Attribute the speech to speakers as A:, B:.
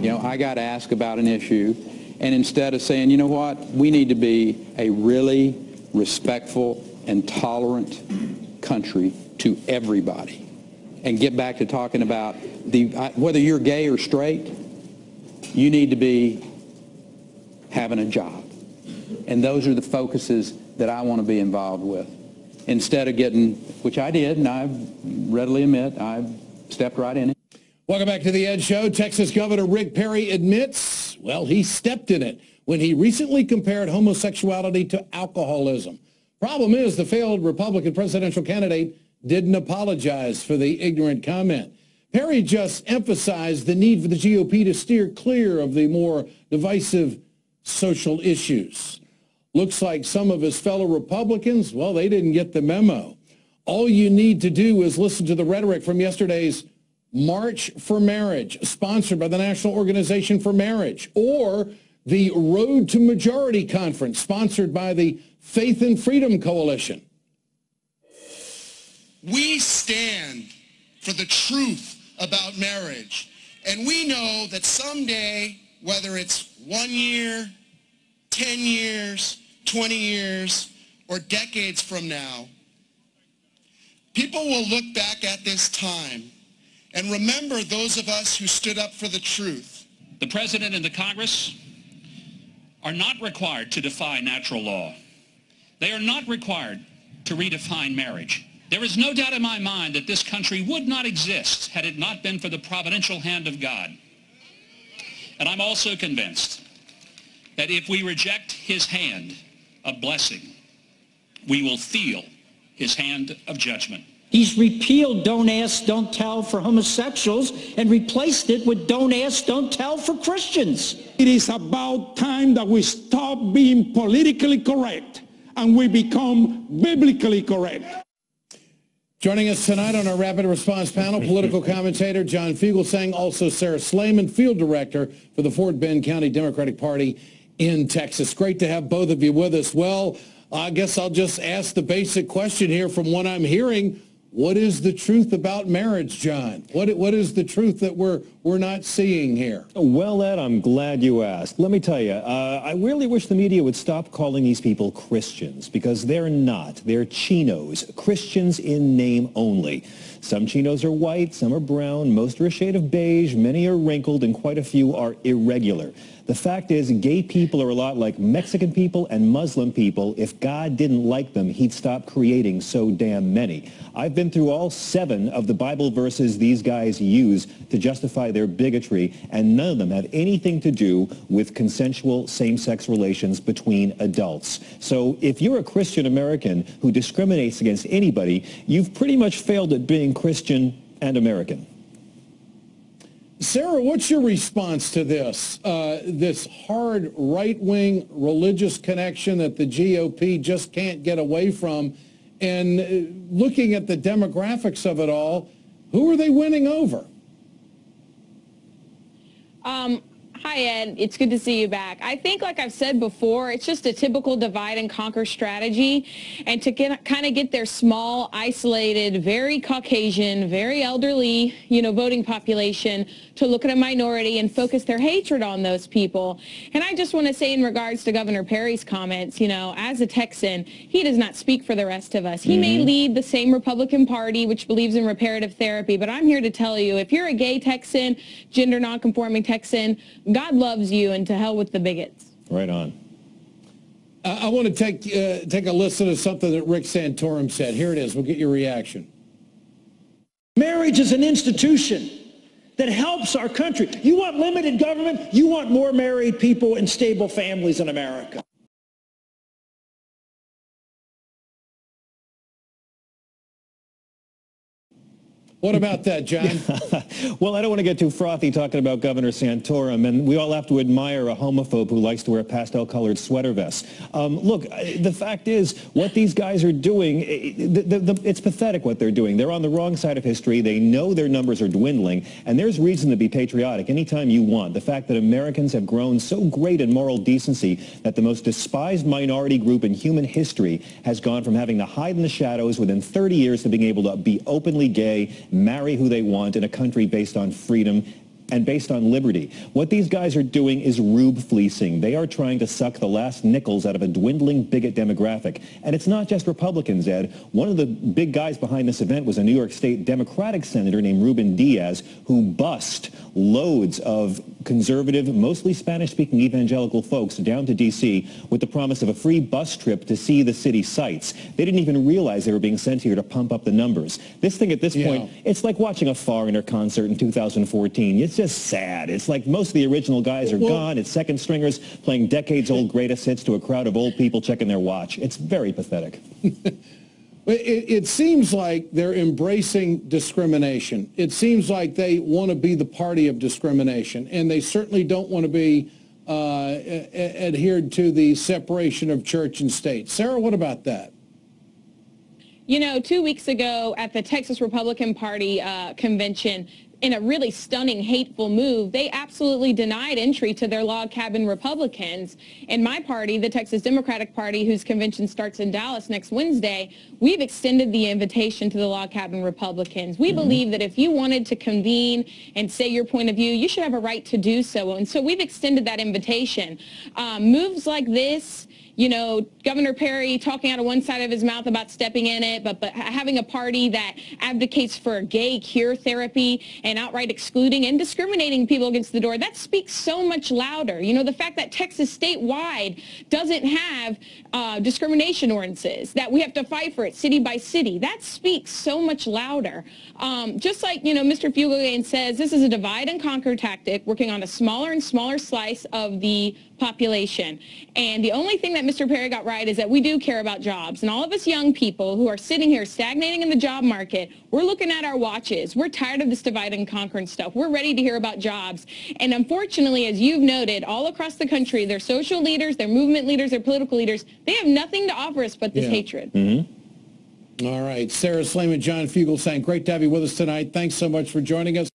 A: You know, I got asked about an issue, and instead of saying, you know what, we need to be a really respectful and tolerant country to everybody, and get back to talking about whether you're gay or straight, you need to be having a job. And those are the focuses that I want to be involved with. Instead of getting, which I did, and I readily admit, I stepped right in it.
B: Welcome back to The Ed Show. Texas Governor Rick Perry admits, well, he stepped in it when he recently compared homosexuality to alcoholism. Problem is, the failed Republican presidential candidate didn't apologize for the ignorant comment. Perry just emphasized the need for the GOP to steer clear of the more divisive social issues. Looks like some of his fellow Republicans, well, they didn't get the memo. All you need to do is listen to the rhetoric from yesterday's March for Marriage, sponsored by the National Organization for Marriage, or the Road to Majority Conference, sponsored by the Faith and Freedom Coalition.
C: We stand for the truth about marriage, and we know that someday, whether it's 1 year, 10 years, 20 years, or decades from now, people will look back at this time and remember those of us who stood up for the truth.
D: The President and the Congress are not required to defy natural law. They are not required to redefine marriage. There is no doubt in my mind that this country would not exist had it not been for the providential hand of God. And I'm also convinced that if we reject his hand of blessing, we will feel his hand of judgment.
E: He's repealed Don't Ask, Don't Tell for homosexuals and replaced it with Don't Ask, Don't Tell for Christians.
F: It is about time that we stop being politically correct and we become biblically correct.
B: Joining us tonight on our rapid response panel, political commentator John Fugelsang, also Sarah Slayman, field director for the Fort Bend County Democratic Party in Texas. Great to have both of you with us. Well, I guess I'll just ask the basic question here from what I'm hearing. What is the truth about marriage, John? What is the truth that we're not seeing here?
G: Well, Ed, I'm glad you asked. Let me tell you, I really wish the media would stop calling these people Christians, because they're not. They're chinos, Christians in name only. Some chinos are white, some are brown, most are a shade of beige, many are wrinkled, and quite a few are irregular. The fact is, gay people are a lot like Mexican people and Muslim people. If God didn't like them, he'd stop creating so damn many. I've been through all 7 of the Bible verses these guys use to justify their bigotry, and none of them have anything to do with consensual same-sex relations between adults. So if you're a Christian American who discriminates against anybody, you've pretty much failed at being Christian and American.
B: Sarah, what's your response to this? This hard right-wing religious connection that the GOP just can't get away from, and looking at the demographics of it all, who are they winning over?
H: Hi, Ed. It's good to see you back. I think, like I've said before, it's just a typical divide and conquer strategy, and to kind of get their small, isolated, very Caucasian, very elderly, voting population to look at a minority and focus their hatred on those people. And I just want to say, in regards to Governor Perry's comments, as a Texan, he does not speak for the rest of us. He may lead the same Republican Party, which believes in reparative therapy, but I'm here to tell you, if you're a gay Texan, gender nonconforming Texan, God loves you, and to hell with the bigots.
G: Right on.
B: I want to take a listen to something that Rick Santorum said. Here it is. We'll get your reaction.
E: Marriage is an institution that helps our country. You want limited government? You want more married people and stable families in America.
B: What about that, John?
G: Well, I don't want to get too frothy talking about Governor Santorum, and we all have to admire a homophobe who likes to wear pastel-colored sweater vests. Look, the fact is, what these guys are doing, it's pathetic what they're doing. They're on the wrong side of history. They know their numbers are dwindling, and there's reason to be patriotic anytime you want. The fact that Americans have grown so great in moral decency that the most despised minority group in human history has gone from having to hide in the shadows within 30 years to being able to be openly gay, marry who they want in a country based on freedom and based on liberty. What these guys are doing is rube fleecing. They are trying to suck the last nickels out of a dwindling bigot demographic. And it's not just Republicans, Ed. One of the big guys behind this event was a New York State Democratic senator named Ruben Diaz, who bussed loads of conservative, mostly Spanish-speaking evangelical folks down to D.C. with the promise of a free bus trip to see the city sights. They didn't even realize they were being sent here to pump up the numbers. This thing at this point, it's like watching a Foreigner concert in 2014. It's just sad. It's like most of the original guys are gone. It's second stringers playing decades-old greatest hits to a crowd of old people checking their watch. It's very pathetic.
B: It seems like they're embracing discrimination. It seems like they want to be the party of discrimination, and they certainly don't want to be adhered to the separation of church and state. Sarah, what about that?
H: You know, 2 weeks ago at the Texas Republican Party convention, in a really stunning, hateful move, they absolutely denied entry to their log cabin Republicans. In my party, the Texas Democratic Party, whose convention starts in Dallas next Wednesday, we've extended the invitation to the log cabin Republicans. We believe that if you wanted to convene and say your point of view, you should have a right to do so. And so we've extended that invitation. Moves like this, you know, Governor Perry talking out of one side of his mouth about stepping in it, but having a party that advocates for gay cure therapy and outright excluding and discriminating people against the door, that speaks so much louder. You know, the fact that Texas statewide doesn't have discrimination ordinances, that we have to fight for it city by city, that speaks so much louder. Just like, you know, Mr. Fugelsang says, this is a divide and conquer tactic, working on a smaller and smaller slice of the population. And the only thing that Mr. Perry got right is that we do care about jobs. And all of us young people who are sitting here stagnating in the job market, we're looking at our watches. We're tired of this divide and conquer and stuff. We're ready to hear about jobs. And unfortunately, as you've noted, all across the country, their social leaders, their movement leaders, their political leaders, they have nothing to offer us but this hatred.
B: All right. Sarah Slayman, John Fugelsang, great to have you with us tonight. Thanks so much for joining us.